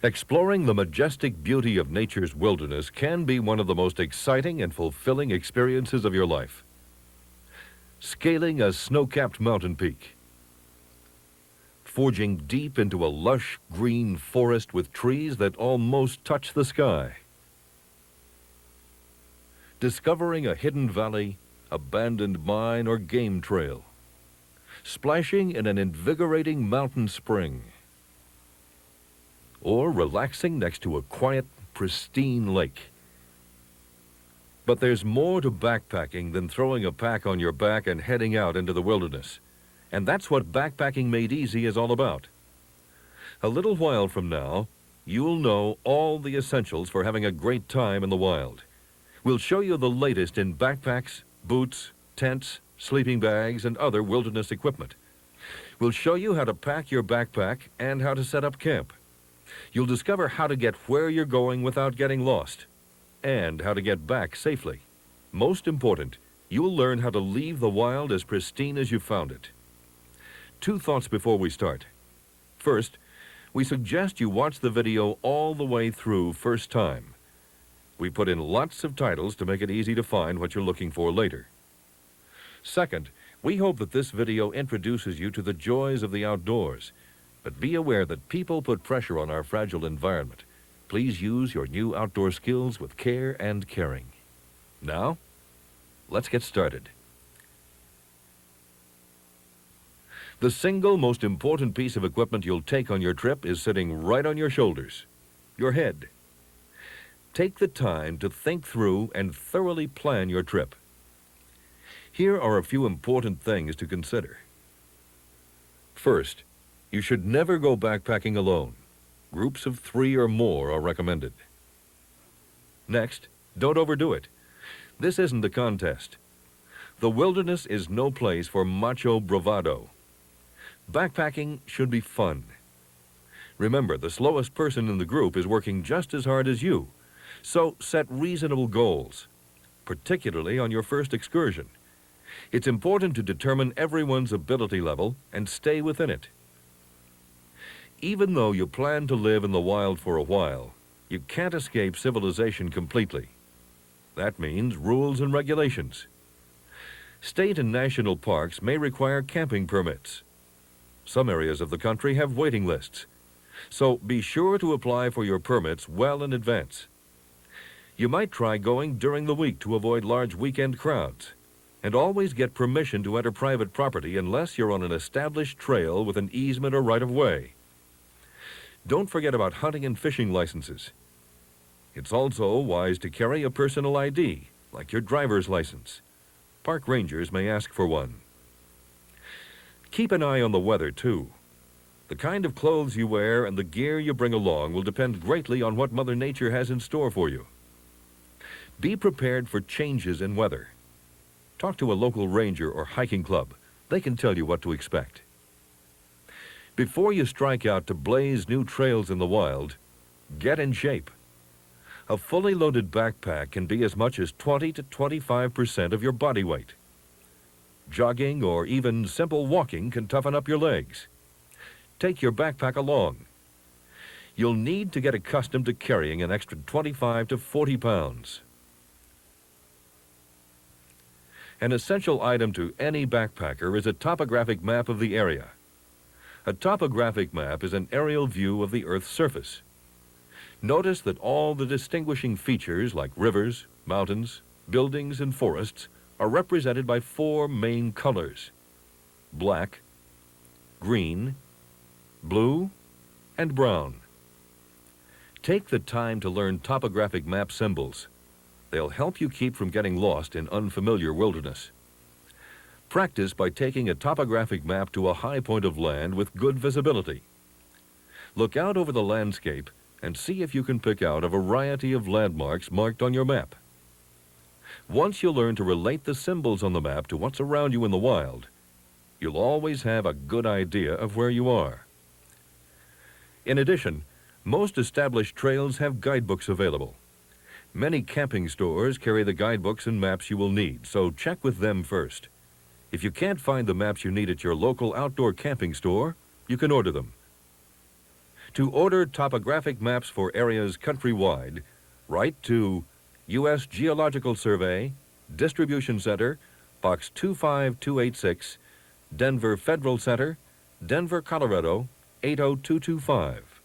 Exploring the majestic beauty of nature's wilderness can be one of the most exciting and fulfilling experiences of your life. Scaling a snow-capped mountain peak, forging deep into a lush green forest with trees that almost touch the sky, discovering a hidden valley, abandoned mine, or game trail, splashing in an invigorating mountain spring, or relaxing next to a quiet, pristine lake. But there's more to backpacking than throwing a pack on your back and heading out into the wilderness. And that's what Backpacking Made Easy is all about. A little while from now, you'll know all the essentials for having a great time in the wild. We'll show you the latest in backpacks, boots, tents, sleeping bags, and other wilderness equipment. We'll show you how to pack your backpack and how to set up camp. You'll discover how to get where you're going without getting lost, and how to get back safely. Most important, you'll learn how to leave the wild as pristine as you found it. 2 thoughts before we start. First, we suggest you watch the video all the way through first time. We put in lots of titles to make it easy to find what you're looking for later. Second, we hope that this video introduces you to the joys of the outdoors. But be aware that people put pressure on our fragile environment. Please use your new outdoor skills with care and caring. Now, let's get started. The single most important piece of equipment you'll take on your trip is sitting right on your shoulders, your head. Take the time to think through and thoroughly plan your trip. Here are a few important things to consider. First, you should never go backpacking alone. Groups of 3 or more are recommended. Next, don't overdo it. This isn't a contest. The wilderness is no place for macho bravado. Backpacking should be fun. Remember, the slowest person in the group is working just as hard as you, so set reasonable goals, particularly on your first excursion. It's important to determine everyone's ability level and stay within it. Even though you plan to live in the wild for a while, you can't escape civilization completely. That means rules and regulations. State and national parks may require camping permits. Some areas of the country have waiting lists, so be sure to apply for your permits well in advance. You might try going during the week to avoid large weekend crowds, and always get permission to enter private property unless you're on an established trail with an easement or right-of-way. Don't forget about hunting and fishing licenses. It's also wise to carry a personal ID, like your driver's license. Park rangers may ask for one. Keep an eye on the weather, too. The kind of clothes you wear and the gear you bring along will depend greatly on what Mother Nature has in store for you. Be prepared for changes in weather. Talk to a local ranger or hiking club. They can tell you what to expect. Before you strike out to blaze new trails in the wild, get in shape. A fully loaded backpack can be as much as 20 to 25% of your body weight. Jogging or even simple walking can toughen up your legs. Take your backpack along. You'll need to get accustomed to carrying an extra 25 to 40 pounds. An essential item to any backpacker is a topographic map of the area. A topographic map is an aerial view of the Earth's surface. Notice that all the distinguishing features like rivers, mountains, buildings, and forests are represented by 4 main colors: black, green, blue, and brown. Take the time to learn topographic map symbols. They'll help you keep from getting lost in unfamiliar wilderness. Practice by taking a topographic map to a high point of land with good visibility. Look out over the landscape and see if you can pick out a variety of landmarks marked on your map. Once you learn to relate the symbols on the map to what's around you in the wild, you'll always have a good idea of where you are. In addition, most established trails have guidebooks available. Many camping stores carry the guidebooks and maps you will need, so check with them first. If you can't find the maps you need at your local outdoor camping store, you can order them. To order topographic maps for areas countrywide, write to U.S. Geological Survey, Distribution Center, Box 25286, Denver Federal Center, Denver, Colorado, 80225.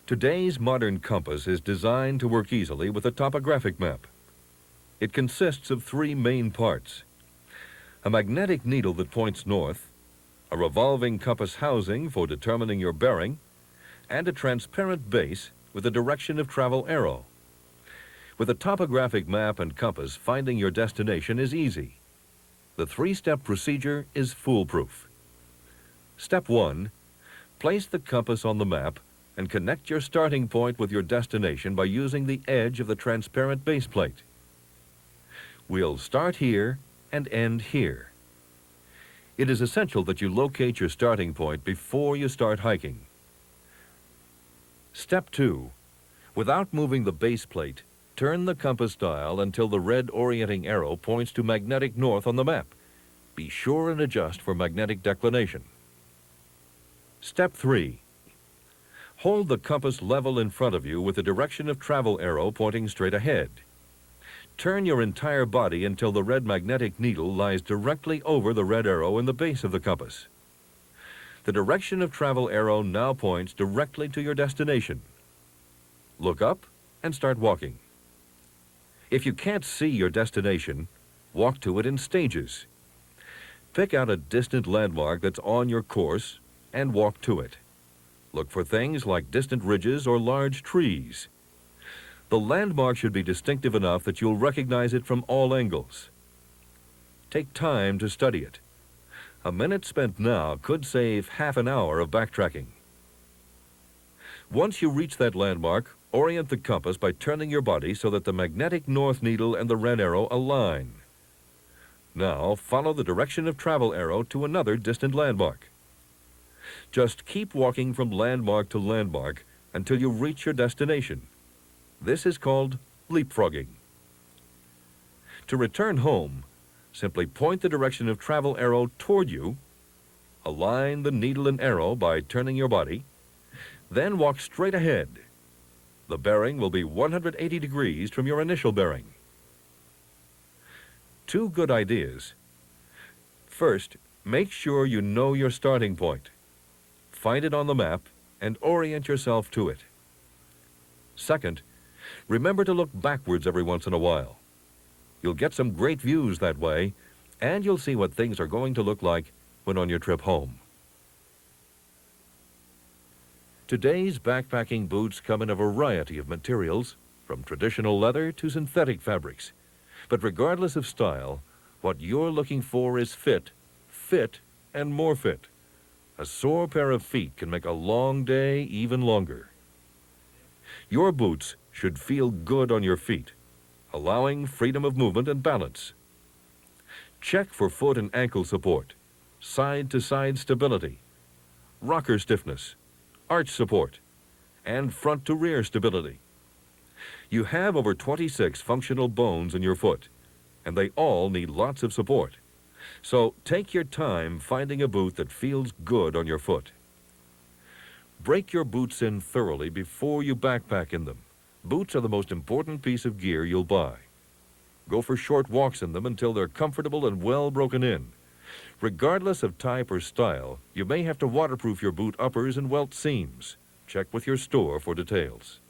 Today's modern compass is designed to work easily with a topographic map. It consists of three main parts: a magnetic needle that points north, a revolving compass housing for determining your bearing, and a transparent base with a direction of travel arrow. With a topographic map and compass, finding your destination is easy. The three-step procedure is foolproof. Step 1. Place the compass on the map and connect your starting point with your destination by using the edge of the transparent base plate. We'll start here and end here. It is essential that you locate your starting point before you start hiking. Step 2. Without moving the base plate, turn the compass dial until the red orienting arrow points to magnetic north on the map. Be sure and adjust for magnetic declination. Step 3. Hold the compass level in front of you with the direction of travel arrow pointing straight ahead. Turn your entire body until the red magnetic needle lies directly over the red arrow in the base of the compass. The direction of travel arrow now points directly to your destination. Look up and start walking. If you can't see your destination, walk to it in stages. Pick out a distant landmark that's on your course and walk to it. Look for things like distant ridges or large trees. The landmark should be distinctive enough that you'll recognize it from all angles. Take time to study it. A minute spent now could save half an hour of backtracking. Once you reach that landmark, orient the compass by turning your body so that the magnetic north needle and the red arrow align. Now follow the direction of travel arrow to another distant landmark. Just keep walking from landmark to landmark until you reach your destination. This is called leapfrogging. To return home, simply point the direction of travel arrow toward you, align the needle and arrow by turning your body, then walk straight ahead. The bearing will be 180 degrees from your initial bearing. Two good ideas. First, make sure you know your starting point. Find it on the map and orient yourself to it. Second, remember to look backwards every once in a while. You'll get some great views that way, and you'll see what things are going to look like when on your trip home. Today's backpacking boots come in a variety of materials, from traditional leather to synthetic fabrics. But regardless of style, what you're looking for is fit, and more fit. A sore pair of feet can make a long day even longer. Your boots should feel good on your feet, allowing freedom of movement and balance. Check for foot and ankle support, side-to-side stability, rocker stiffness, arch support, and front-to-rear stability. You have over 26 functional bones in your foot, and they all need lots of support. So take your time finding a boot that feels good on your foot. Break your boots in thoroughly before you backpack in them. Boots are the most important piece of gear you'll buy. Go for short walks in them until they're comfortable and well broken in. Regardless of type or style, you may have to waterproof your boot uppers and welt seams. Check with your store for details.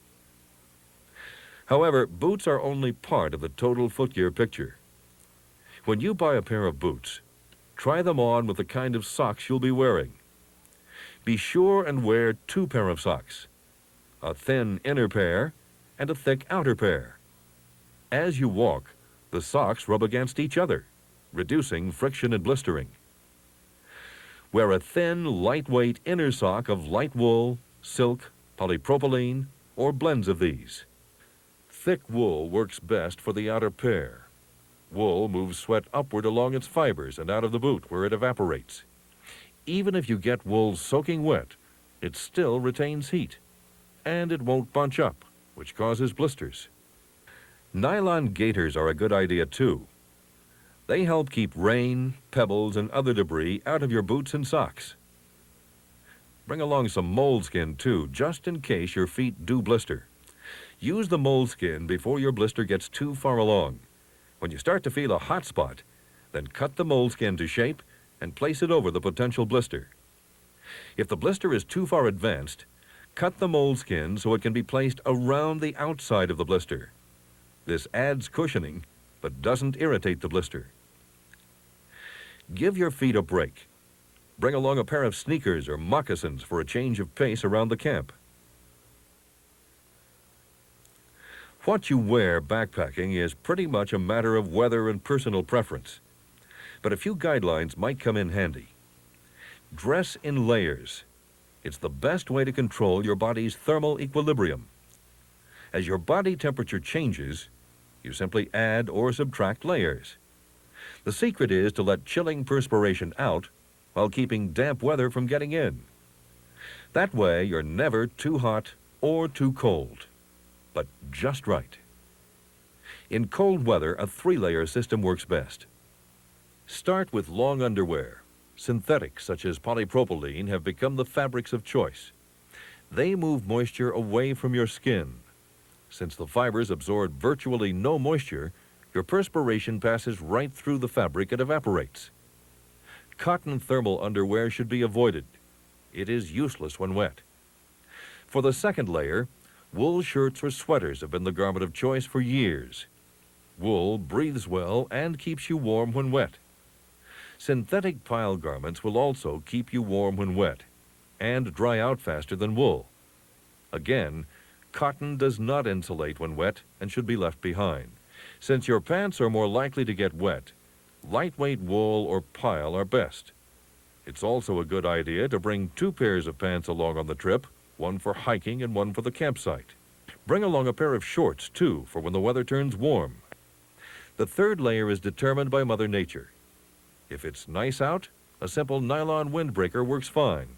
However, boots are only part of the total footgear picture. When you buy a pair of boots, try them on with the kind of socks you'll be wearing. Be sure and wear two pairs of socks, a thin inner pair and a thick outer pair. As you walk, the socks rub against each other, reducing friction and blistering. Wear a thin, lightweight inner sock of light wool, silk, polypropylene, or blends of these. Thick wool works best for the outer pair. Wool moves sweat upward along its fibers and out of the boot where it evaporates. Even if you get wool soaking wet, it still retains heat, and it won't bunch up, which causes blisters. Nylon gaiters are a good idea too. They help keep rain, pebbles, and other debris out of your boots and socks. Bring along some moleskin too, just in case your feet do blister. Use the moleskin before your blister gets too far along. When you start to feel a hot spot, then cut the moleskin to shape and place it over the potential blister. If the blister is too far advanced, cut the moleskin so it can be placed around the outside of the blister. This adds cushioning, but doesn't irritate the blister. Give your feet a break. Bring along a pair of sneakers or moccasins for a change of pace around the camp. What you wear backpacking is pretty much a matter of weather and personal preference, but a few guidelines might come in handy. Dress in layers. It's the best way to control your body's thermal equilibrium. As your body temperature changes, you simply add or subtract layers. The secret is to let chilling perspiration out while keeping damp weather from getting in. That way, you're never too hot or too cold, but just right. In cold weather, a 3-layer system works best. Start with long underwear. Synthetics such as polypropylene have become the fabrics of choice. They move moisture away from your skin. Since the fibers absorb virtually no moisture, your perspiration passes right through the fabric and evaporates. Cotton thermal underwear should be avoided. It is useless when wet. For the second layer, wool shirts or sweaters have been the garment of choice for years. Wool breathes well and keeps you warm when wet. Synthetic pile garments will also keep you warm when wet and dry out faster than wool. Again, cotton does not insulate when wet and should be left behind. Since your pants are more likely to get wet, lightweight wool or pile are best. It's also a good idea to bring 2 pairs of pants along on the trip, one for hiking and one for the campsite. Bring along a pair of shorts, too, for when the weather turns warm. The third layer is determined by Mother Nature. If it's nice out, a simple nylon windbreaker works fine.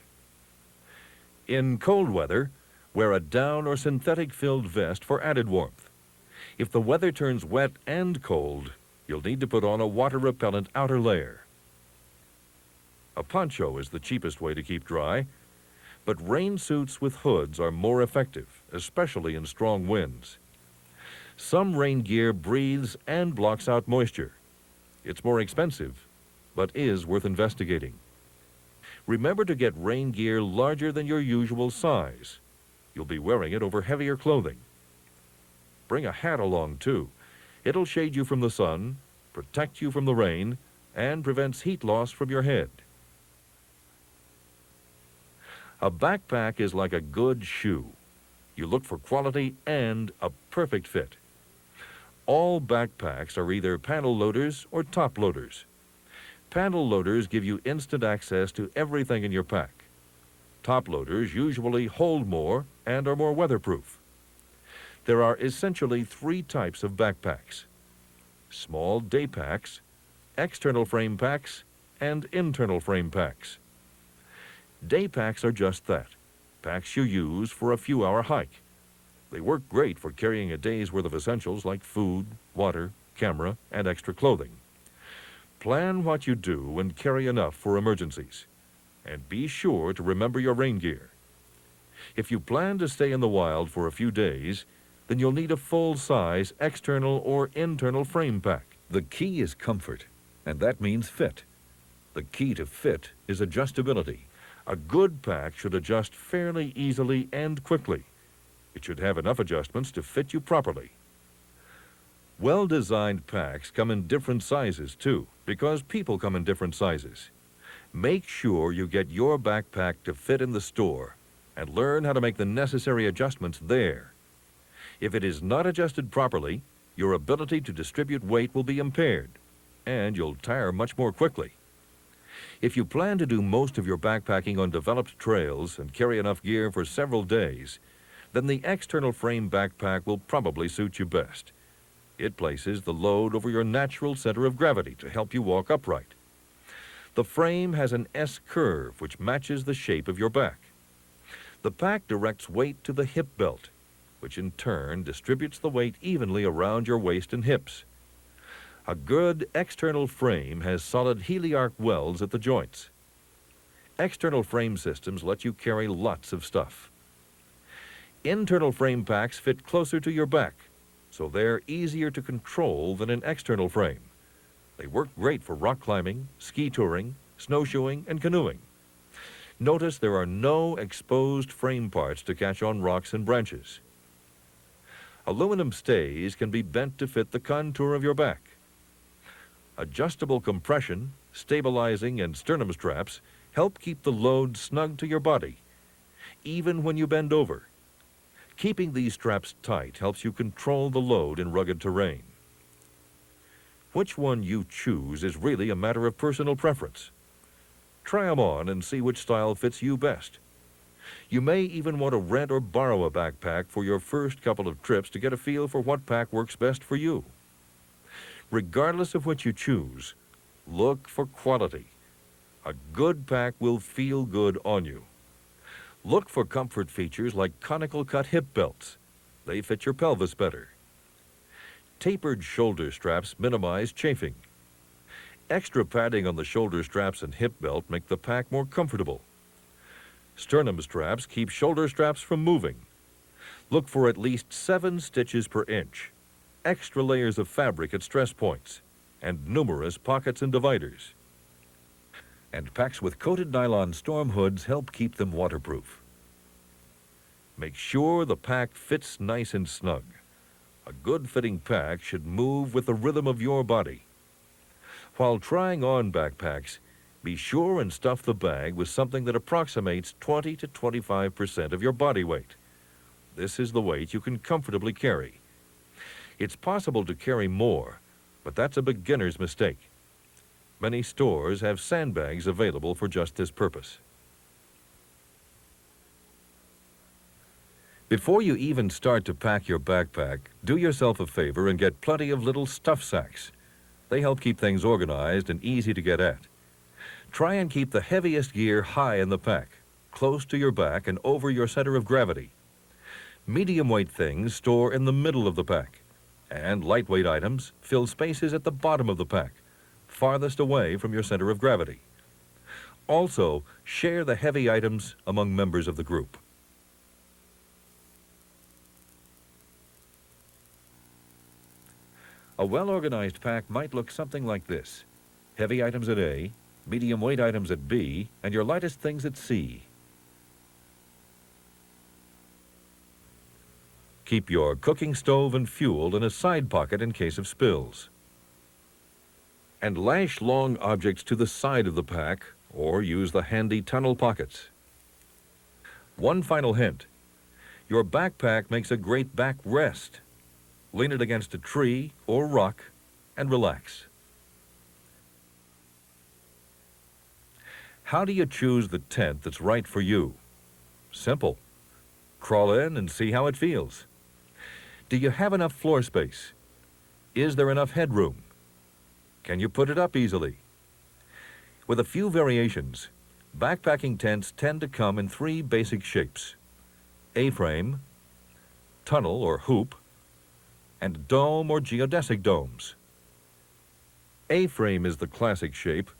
In cold weather, wear a down or synthetic-filled vest for added warmth. If the weather turns wet and cold, you'll need to put on a water-repellent outer layer. A poncho is the cheapest way to keep dry, but rain suits with hoods are more effective, especially in strong winds. Some rain gear breathes and blocks out moisture. It's more expensive, but is worth investigating. Remember to get rain gear larger than your usual size. You'll be wearing it over heavier clothing. Bring a hat along, too. It'll shade you from the sun, protect you from the rain, and prevents heat loss from your head. A backpack is like a good shoe. You look for quality and a perfect fit. All backpacks are either panel loaders or top loaders. Panel loaders give you instant access to everything in your pack. Top loaders usually hold more and are more weatherproof. There are essentially 3 types of backpacks: small day packs, external frame packs, and internal frame packs. Day packs are just that, packs you use for a few-hour hike. They work great for carrying a day's worth of essentials like food, water, camera, and extra clothing. Plan what you do and carry enough for emergencies. And be sure to remember your rain gear. If you plan to stay in the wild for a few days, then you'll need a full-size external or internal frame pack. The key is comfort, and that means fit. The key to fit is adjustability. A good pack should adjust fairly easily and quickly. It should have enough adjustments to fit you properly. Well-designed packs come in different sizes, too, because people come in different sizes. Make sure you get your backpack to fit in the store and learn how to make the necessary adjustments there. If it is not adjusted properly, your ability to distribute weight will be impaired, and you'll tire much more quickly. If you plan to do most of your backpacking on developed trails and carry enough gear for several days, then the external frame backpack will probably suit you best. It places the load over your natural center of gravity to help you walk upright. The frame has an S-curve which matches the shape of your back. The pack directs weight to the hip belt, which in turn distributes the weight evenly around your waist and hips. A good external frame has solid heliarc welds at the joints. External frame systems let you carry lots of stuff. Internal frame packs fit closer to your back, so they're easier to control than an external frame. They work great for rock climbing, ski touring, snowshoeing, and canoeing. Notice there are no exposed frame parts to catch on rocks and branches. Aluminum stays can be bent to fit the contour of your back. Adjustable compression, stabilizing, and sternum straps help keep the load snug to your body, even when you bend over. Keeping these straps tight helps you control the load in rugged terrain. Which one you choose is really a matter of personal preference. Try them on and see which style fits you best. You may even want to rent or borrow a backpack for your first couple of trips to get a feel for what pack works best for you. Regardless of what you choose, look for quality. A good pack will feel good on you. Look for comfort features like conical cut hip belts. They fit your pelvis better. Tapered shoulder straps minimize chafing. Extra padding on the shoulder straps and hip belt make the pack more comfortable. Sternum straps keep shoulder straps from moving. Look for at least 7 stitches per inch, extra layers of fabric at stress points, and numerous pockets and dividers. And packs with coated nylon storm hoods help keep them waterproof. Make sure the pack fits nice and snug. A good-fitting pack should move with the rhythm of your body. While trying on backpacks, be sure and stuff the bag with something that approximates 20 to 25% of your body weight. This is the weight you can comfortably carry. It's possible to carry more, but that's a beginner's mistake. Many stores have sandbags available for just this purpose. Before you even start to pack your backpack, do yourself a favor and get plenty of little stuff sacks. They help keep things organized and easy to get at. Try and keep the heaviest gear high in the pack, close to your back and over your center of gravity. Medium-weight things store in the middle of the pack, and lightweight items fill spaces at the bottom of the pack, farthest away from your center of gravity. Also, share the heavy items among members of the group. A well-organized pack might look something like this. Heavy items at A, medium weight items at B, and your lightest things at C. Keep your cooking stove and fuel in a side pocket in case of spills. And lash long objects to the side of the pack, or use the handy tunnel pockets. One final hint. Your backpack makes a great backrest. Lean it against a tree or rock and relax. How do you choose the tent that's right for you? Simple. Crawl in and see how it feels. Do you have enough floor space? Is there enough headroom? Can you put it up easily? With a few variations, backpacking tents tend to come in 3 basic shapes: A-frame, tunnel or hoop, and dome or geodesic domes. A-frame is the classic shape.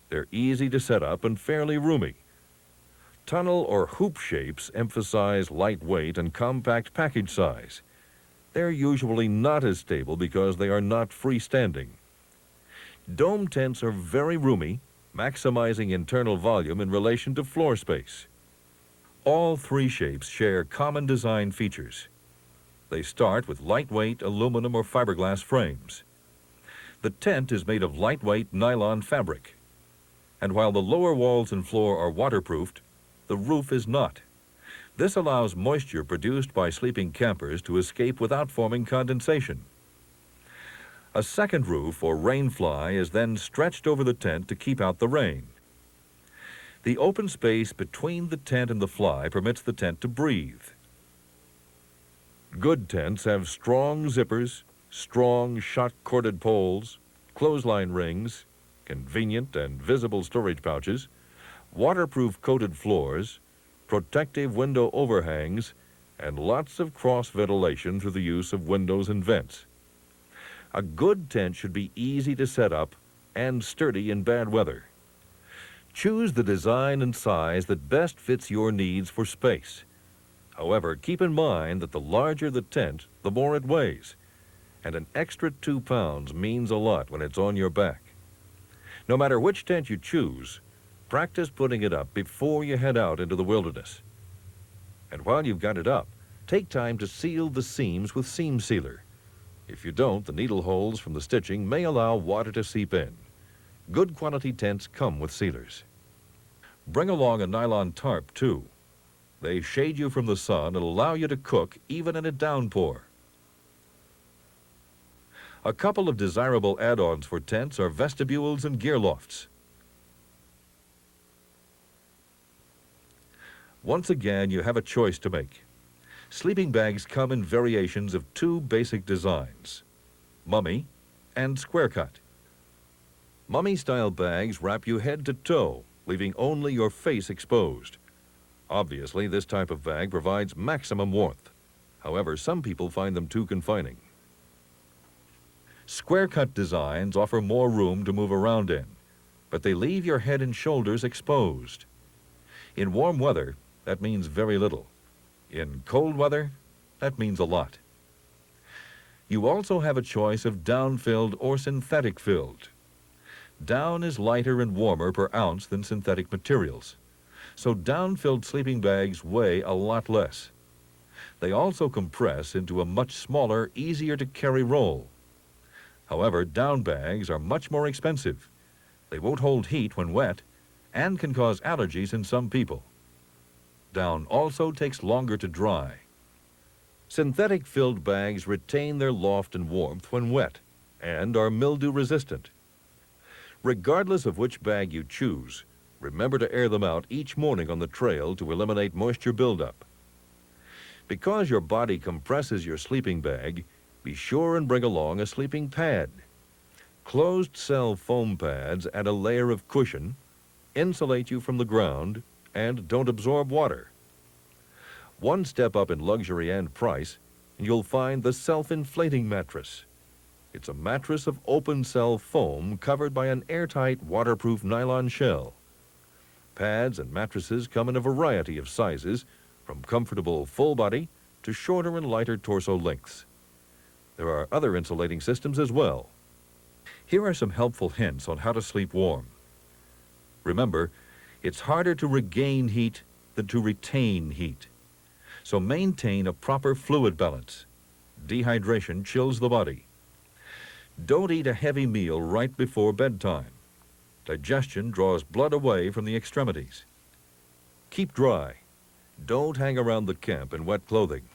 They're easy to set up and fairly roomy. Tunnel or hoop shapes emphasize lightweight and compact package size. They're usually not as stable because they are not freestanding. Dome tents are very roomy, maximizing internal volume in relation to floor space. All 3 shapes share common design features. They start with lightweight aluminum or fiberglass frames. The tent is made of lightweight nylon fabric. And while the lower walls and floor are waterproofed, the roof is not. This allows moisture produced by sleeping campers to escape without forming condensation. A second roof or rain fly is then stretched over the tent to keep out the rain. The open space between the tent and the fly permits the tent to breathe. Good tents have strong zippers, strong shot-corded poles, clothesline rings, convenient and visible storage pouches, waterproof coated floors, protective window overhangs, and lots of cross ventilation through the use of windows and vents. A good tent should be easy to set up and sturdy in bad weather. Choose the design and size that best fits your needs for space. However, keep in mind that the larger the tent, the more it weighs, and an extra 2 pounds means a lot when it's on your back. No matter which tent you choose, practice putting it up before you head out into the wilderness. And while you've got it up, take time to seal the seams with seam sealer. If you don't, the needle holes from the stitching may allow water to seep in. Good quality tents come with sealers. Bring along a nylon tarp, too. They shade you from the sun and allow you to cook even in a downpour. A couple of desirable add-ons for tents are vestibules and gear lofts. Once again, you have a choice to make. Sleeping bags come in variations of 2 basic designs, mummy and square cut. Mummy-style bags wrap you head to toe, leaving only your face exposed. Obviously, this type of bag provides maximum warmth. However, some people find them too confining. Square-cut designs offer more room to move around in, but they leave your head and shoulders exposed. In warm weather, that means very little. In cold weather, that means a lot. You also have a choice of down-filled or synthetic-filled. Down is lighter and warmer per ounce than synthetic materials, so down-filled sleeping bags weigh a lot less. They also compress into a much smaller, easier-to-carry roll. However, down bags are much more expensive. They won't hold heat when wet and can cause allergies in some people. Down also takes longer to dry. Synthetic-filled bags retain their loft and warmth when wet and are mildew-resistant. Regardless of which bag you choose, remember to air them out each morning on the trail to eliminate moisture buildup. Because your body compresses your sleeping bag, be sure and bring along a sleeping pad. Closed-cell foam pads add a layer of cushion, insulate you from the ground, and don't absorb water. One step up in luxury and price, and you'll find the self-inflating mattress. It's a mattress of open-cell foam covered by an airtight, waterproof nylon shell. Pads and mattresses come in a variety of sizes, from comfortable full body to shorter and lighter torso lengths. There are other insulating systems as well. Here are some helpful hints on how to sleep warm. Remember, it's harder to regain heat than to retain heat. So maintain a proper fluid balance. Dehydration chills the body. Don't eat a heavy meal right before bedtime. Digestion draws blood away from the extremities. Keep dry. Don't hang around the camp in wet clothing.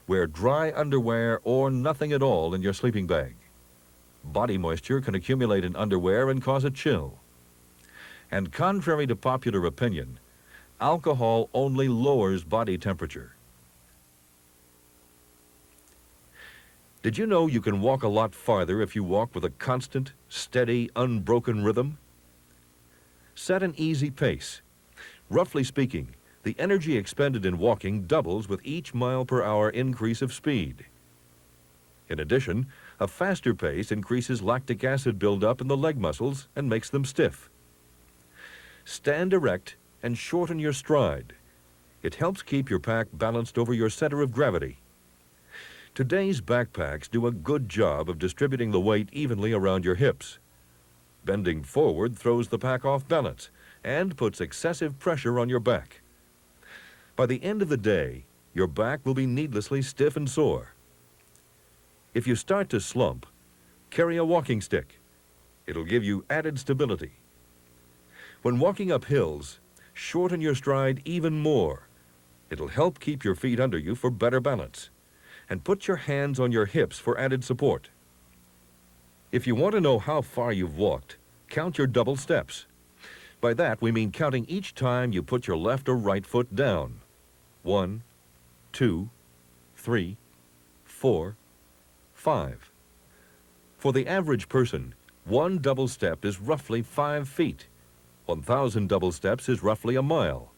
Wear dry underwear or nothing at all in your sleeping bag. Body moisture can accumulate in underwear and cause a chill. And contrary to popular opinion, alcohol only lowers body temperature. Did you know you can walk a lot farther if you walk with a constant, steady, unbroken rhythm? Set an easy pace. Roughly speaking, the energy expended in walking doubles with each mile-per-hour increase of speed. In addition, a faster pace increases lactic acid buildup in the leg muscles and makes them stiff. Stand erect and shorten your stride. It helps keep your pack balanced over your center of gravity. Today's backpacks do a good job of distributing the weight evenly around your hips. Bending forward throws the pack off balance and puts excessive pressure on your back. By the end of the day, your back will be needlessly stiff and sore. If you start to slump, carry a walking stick. It'll give you added stability. When walking up hills, shorten your stride even more. It'll help keep your feet under you for better balance. And put your hands on your hips for added support. If you want to know how far you've walked, count your double steps. By that, we mean counting each time you put your left or right foot down. 1, 2, 3, 4, 5. For the average person, one double step is roughly 5 feet. 1,000 double steps is roughly a mile.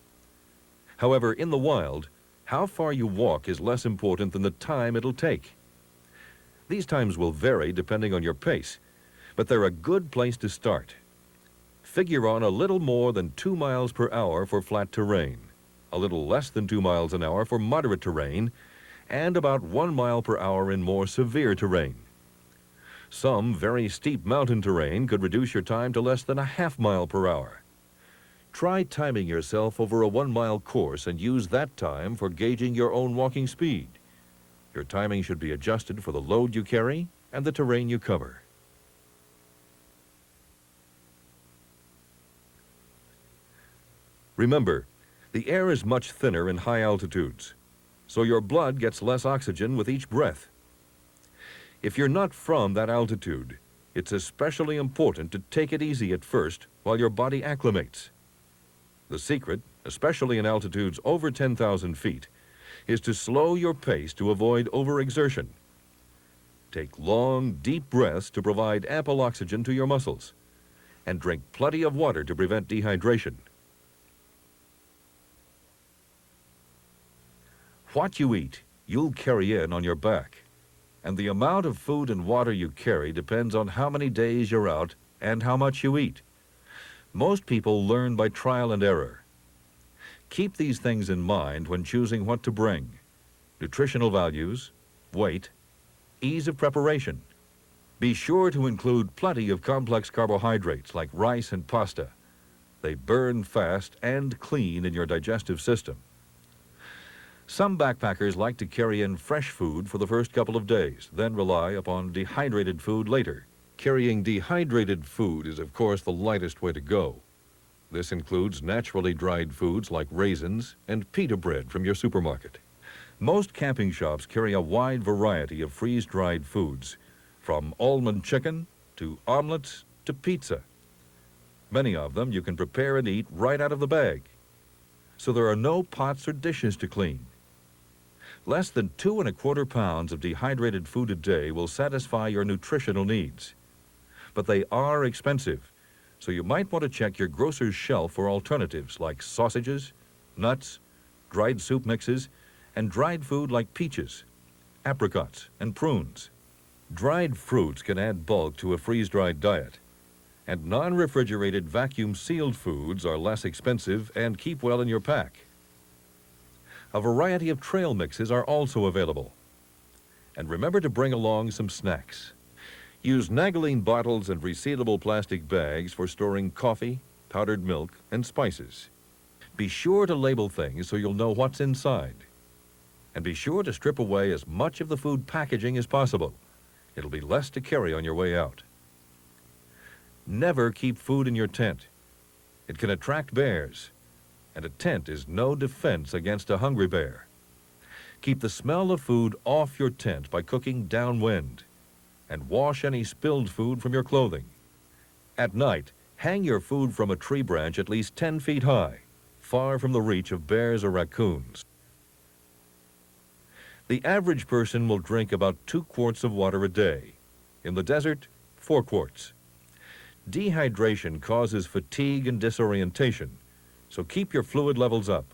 However, in the wild, how far you walk is less important than the time it'll take. These times will vary depending on your pace, but they're a good place to start. Figure on a little more than 2 miles per hour for flat terrain, a little less than 2 miles an hour for moderate terrain, and about 1 mile per hour in more severe terrain. Some very steep mountain terrain could reduce your time to less than a half mile per hour. Try timing yourself over a 1 mile course and use that time for gauging your own walking speed. Your timing should be adjusted for the load you carry and the terrain you cover. Remember, the air is much thinner in high altitudes, so your blood gets less oxygen with each breath. If you're not from that altitude, it's especially important to take it easy at first while your body acclimates. The secret, especially in altitudes over 10,000 feet, is to slow your pace to avoid overexertion. Take long, deep breaths to provide ample oxygen to your muscles, and drink plenty of water to prevent dehydration. What you eat, you'll carry in on your back, and the amount of food and water you carry depends on how many days you're out and how much you eat. Most people learn by trial and error. Keep these things in mind when choosing what to bring: nutritional values, weight, ease of preparation. Be sure to include plenty of complex carbohydrates like rice and pasta. They burn fast and clean in your digestive system. Some backpackers like to carry in fresh food for the first couple of days, then rely upon dehydrated food later. Carrying dehydrated food is, of course, the lightest way to go. This includes naturally dried foods like raisins and pita bread from your supermarket. Most camping shops carry a wide variety of freeze-dried foods, from almond chicken to omelets to pizza. Many of them you can prepare and eat right out of the bag, so there are no pots or dishes to clean. Less than 2¼ pounds of dehydrated food a day will satisfy your nutritional needs. But they are expensive, so you might want to check your grocer's shelf for alternatives like sausages, nuts, dried soup mixes, and dried food like peaches, apricots, and prunes. Dried fruits can add bulk to a freeze-dried diet, and non-refrigerated vacuum-sealed foods are less expensive and keep well in your pack. A variety of trail mixes are also available. And remember to bring along some snacks. Use Nagoline bottles and resealable plastic bags for storing coffee, powdered milk, and spices. Be sure to label things so you'll know what's inside. And be sure to strip away as much of the food packaging as possible. It'll be less to carry on your way out. Never keep food in your tent. It can attract bears, and a tent is no defense against a hungry bear. Keep the smell of food off your tent by cooking downwind, and wash any spilled food from your clothing. At night, hang your food from a tree branch at least 10 feet high, far from the reach of bears or raccoons. The average person will drink about 2 quarts of water a day. In the desert, 4 quarts. Dehydration causes fatigue and disorientation, so keep your fluid levels up.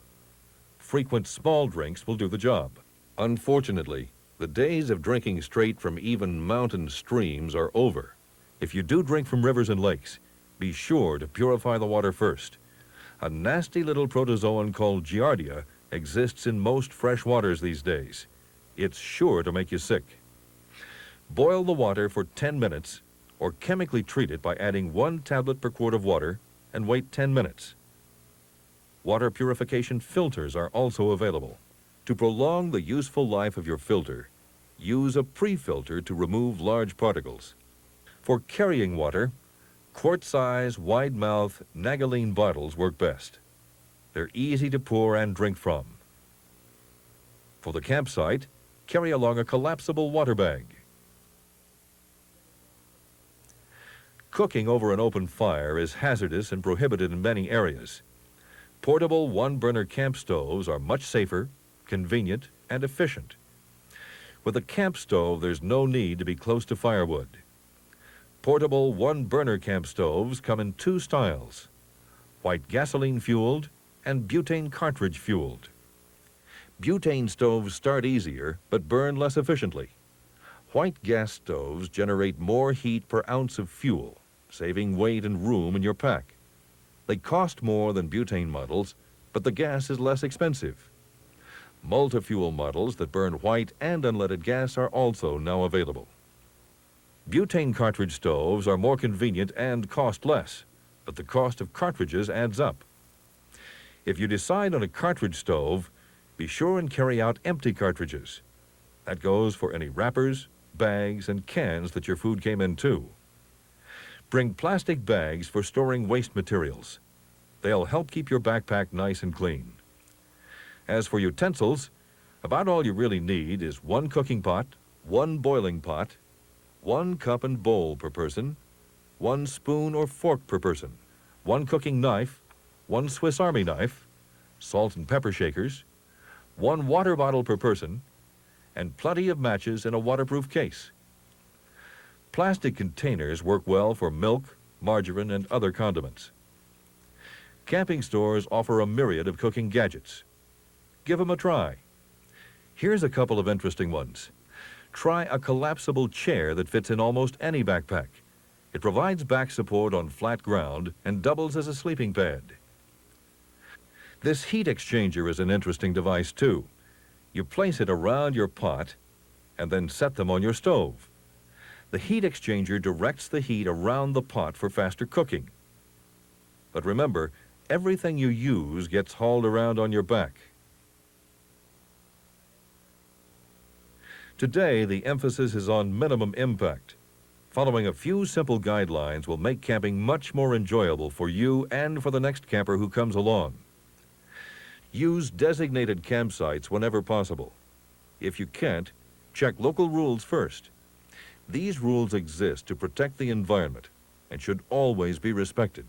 Frequent small drinks will do the job. Unfortunately, the days of drinking straight from even mountain streams are over. If you do drink from rivers and lakes, be sure to purify the water first. A nasty little protozoan called Giardia exists in most fresh waters these days. It's sure to make you sick. Boil the water for 10 minutes or chemically treat it by adding 1 tablet per quart of water and wait 10 minutes. Water purification filters are also available. To prolong the useful life of your filter, use a pre-filter to remove large particles. For carrying water, quart-size, wide-mouth Nagoline bottles work best. They're easy to pour and drink from. For the campsite, carry along a collapsible water bag. Cooking over an open fire is hazardous and prohibited in many areas. Portable one-burner camp stoves are much safer, convenient, and efficient. With a camp stove, there's no need to be close to firewood. Portable one-burner camp stoves come in 2 styles: white gasoline-fueled and butane cartridge-fueled. Butane stoves start easier but burn less efficiently. White gas stoves generate more heat per ounce of fuel, saving weight and room in your pack. They cost more than butane models, but the gas is less expensive. Multi-fuel models that burn white and unleaded gas are also now available. Butane cartridge stoves are more convenient and cost less, but the cost of cartridges adds up. If you decide on a cartridge stove, be sure and carry out empty cartridges. That goes for any wrappers, bags, and cans that your food came in too. Bring plastic bags for storing waste materials. They'll help keep your backpack nice and clean. As for utensils, about all you really need is one cooking pot, one boiling pot, one cup and bowl per person, one spoon or fork per person, one cooking knife, one Swiss Army knife, salt and pepper shakers, one water bottle per person, and plenty of matches in a waterproof case. Plastic containers work well for milk, margarine, and other condiments. Camping stores offer a myriad of cooking gadgets. Give them a try. Here's a couple of interesting ones. Try a collapsible chair that fits in almost any backpack. It provides back support on flat ground and doubles as a sleeping pad. This heat exchanger is an interesting device too. You place it around your pot and then set them on your stove. The heat exchanger directs the heat around the pot for faster cooking. But remember, everything you use gets hauled around on your back. Today, the emphasis is on minimum impact. Following a few simple guidelines will make camping much more enjoyable for you and for the next camper who comes along. Use designated campsites whenever possible. If you can't, check local rules first. These rules exist to protect the environment and should always be respected.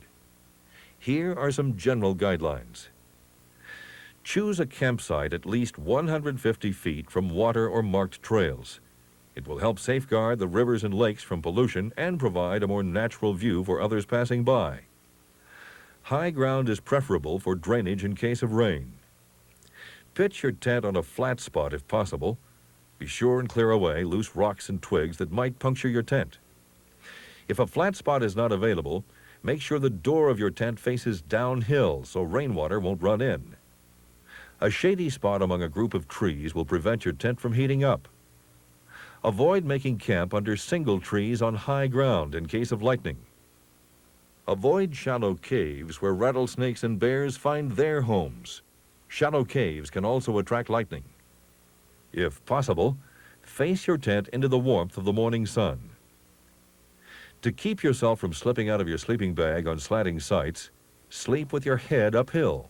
Here are some general guidelines. Choose a campsite at least 150 feet from water or marked trails. It will help safeguard the rivers and lakes from pollution and provide a more natural view for others passing by. High ground is preferable for drainage in case of rain. Pitch your tent on a flat spot if possible. Be sure and clear away loose rocks and twigs that might puncture your tent. If a flat spot is not available, make sure the door of your tent faces downhill so rainwater won't run in. A shady spot among a group of trees will prevent your tent from heating up. Avoid making camp under single trees on high ground in case of lightning. Avoid shallow caves where rattlesnakes and bears find their homes. Shallow caves can also attract lightning. If possible, face your tent into the warmth of the morning sun. To keep yourself from slipping out of your sleeping bag on slanting sites, sleep with your head uphill.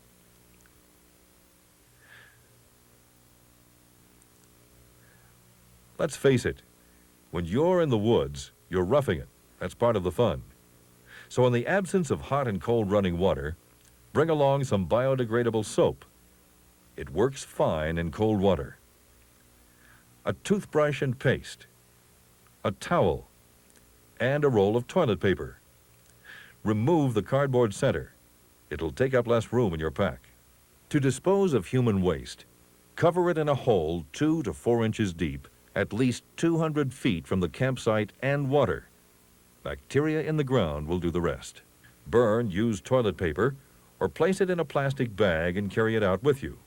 Let's face it, when you're in the woods, you're roughing it. That's part of the fun. So in the absence of hot and cold running water, bring along some biodegradable soap. It works fine in cold water. A toothbrush and paste, a towel, and a roll of toilet paper. Remove the cardboard center. It'll take up less room in your pack. To dispose of human waste, cover it in a hole 2 to 4 inches deep, at least 200 feet from the campsite and water. Bacteria in the ground will do the rest. Burn used toilet paper or place it in a plastic bag and carry it out with you.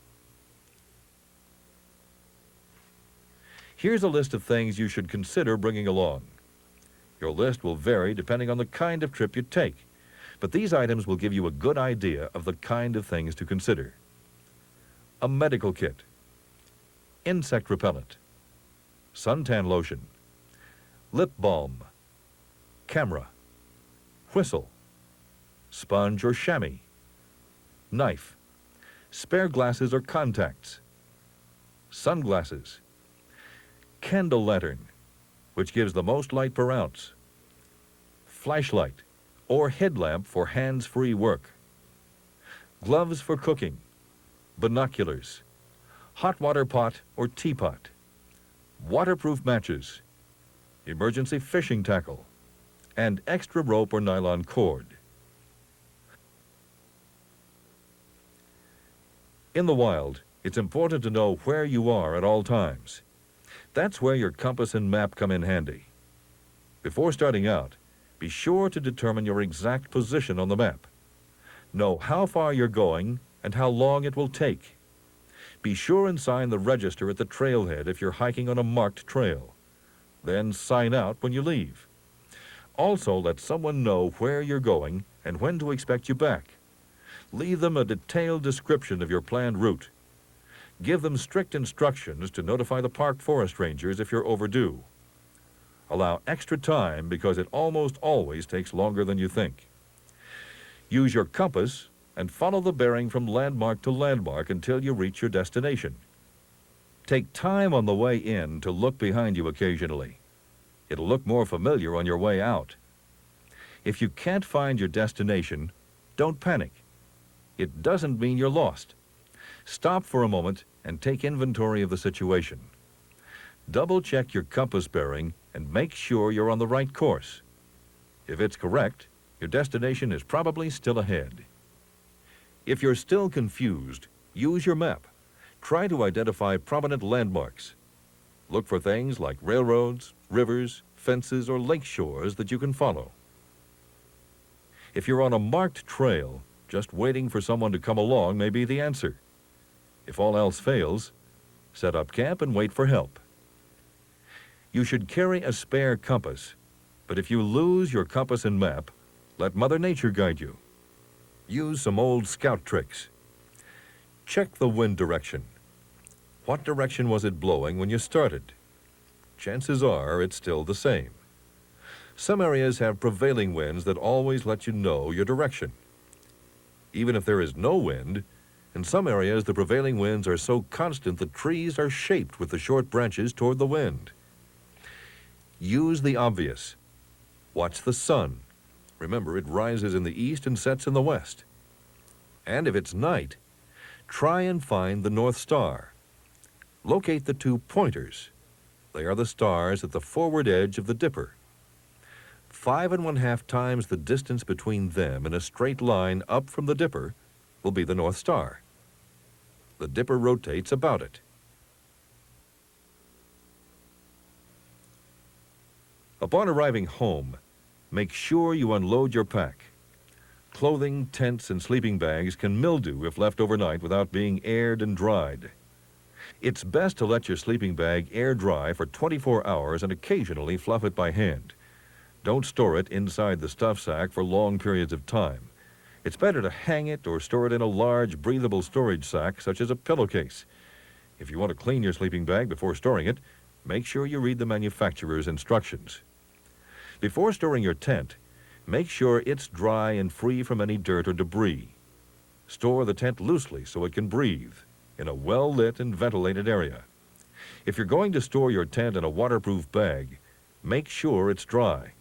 Here's a list of things you should consider bringing along. Your list will vary depending on the kind of trip you take, but these items will give you a good idea of the kind of things to consider. A medical kit, insect repellent, suntan lotion, lip balm, camera, whistle, sponge or chamois, knife, spare glasses or contacts, sunglasses, candle lantern, which gives the most light per ounce, flashlight or headlamp for hands-free work, gloves for cooking, binoculars, hot water pot or teapot, waterproof matches, emergency fishing tackle, and extra rope or nylon cord. In the wild, it's important to know where you are at all times. That's where your compass and map come in handy. Before starting out, be sure to determine your exact position on the map. Know how far you're going and how long it will take. Be sure and sign the register at the trailhead if you're hiking on a marked trail. Then sign out when you leave. Also, let someone know where you're going and when to expect you back. Leave them a detailed description of your planned route. Give them strict instructions to notify the park forest rangers if you're overdue. Allow extra time because it almost always takes longer than you think. Use your compass and follow the bearing from landmark to landmark until you reach your destination. Take time on the way in to look behind you occasionally. It'll look more familiar on your way out. If you can't find your destination, don't panic. It doesn't mean you're lost. Stop for a moment and take inventory of the situation. Double-check your compass bearing and make sure you're on the right course. If it's correct, your destination is probably still ahead. If you're still confused, use your map. Try to identify prominent landmarks. Look for things like railroads, rivers, fences, or lake shores that you can follow. If you're on a marked trail, just waiting for someone to come along may be the answer. If all else fails, set up camp and wait for help. You should carry a spare compass, but if you lose your compass and map, let Mother Nature guide you. Use some old scout tricks. Check the wind direction. What direction was it blowing when you started? Chances are it's still the same. Some areas have prevailing winds that always let you know your direction. Even if there is no wind, in some areas the prevailing winds are so constant the trees are shaped with the short branches toward the wind. Use the obvious. Watch the sun. Remember, it rises in the east and sets in the west. And if it's night, try and find the North Star. Locate the two pointers. They are the stars at the forward edge of the dipper. 5½ times the distance between them in a straight line up from the dipper will be the North Star. The dipper rotates about it. Upon arriving home, make sure you unload your pack. Clothing, tents, and sleeping bags can mildew if left overnight without being aired and dried. It's best to let your sleeping bag air dry for 24 hours and occasionally fluff it by hand. Don't store it inside the stuff sack for long periods of time. It's better to hang it or store it in a large, breathable storage sack, such as a pillowcase. If you want to clean your sleeping bag before storing it, make sure you read the manufacturer's instructions. Before storing your tent, make sure it's dry and free from any dirt or debris. Store the tent loosely so it can breathe in a well-lit and ventilated area. If you're going to store your tent in a waterproof bag, make sure it's dry.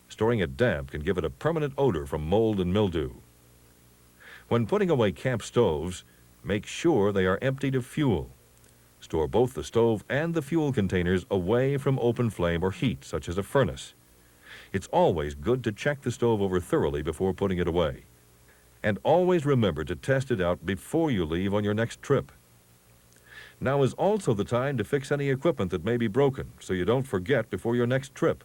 Storing it damp can give it a permanent odor from mold and mildew. When putting away camp stoves, make sure they are emptied of fuel. Store both the stove and the fuel containers away from open flame or heat, such as a furnace. It's always good to check the stove over thoroughly before putting it away. And always remember to test it out before you leave on your next trip. Now is also the time to fix any equipment that may be broken, so you don't forget before your next trip.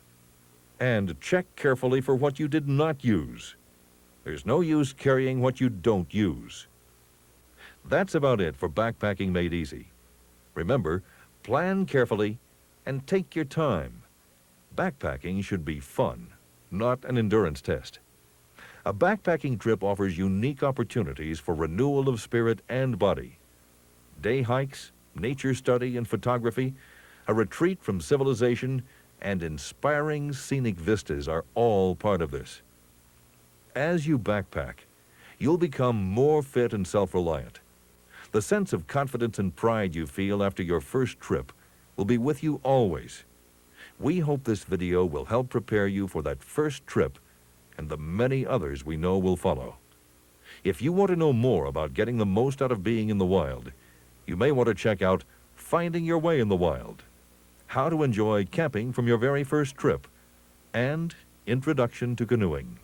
And check carefully for what you did not use. There's no use carrying what you don't use. That's about it for Backpacking Made Easy. Remember, plan carefully and take your time. Backpacking should be fun, not an endurance test. A backpacking trip offers unique opportunities for renewal of spirit and body. Day hikes, nature study and photography, a retreat from civilization, and inspiring scenic vistas are all part of this. As you backpack, you'll become more fit and self-reliant. The sense of confidence and pride you feel after your first trip will be with you always. We hope this video will help prepare you for that first trip and the many others we know will follow. If you want to know more about getting the most out of being in the wild, you may want to check out Finding Your Way in the Wild, How to Enjoy Camping from Your Very First Trip, and Introduction to Canoeing.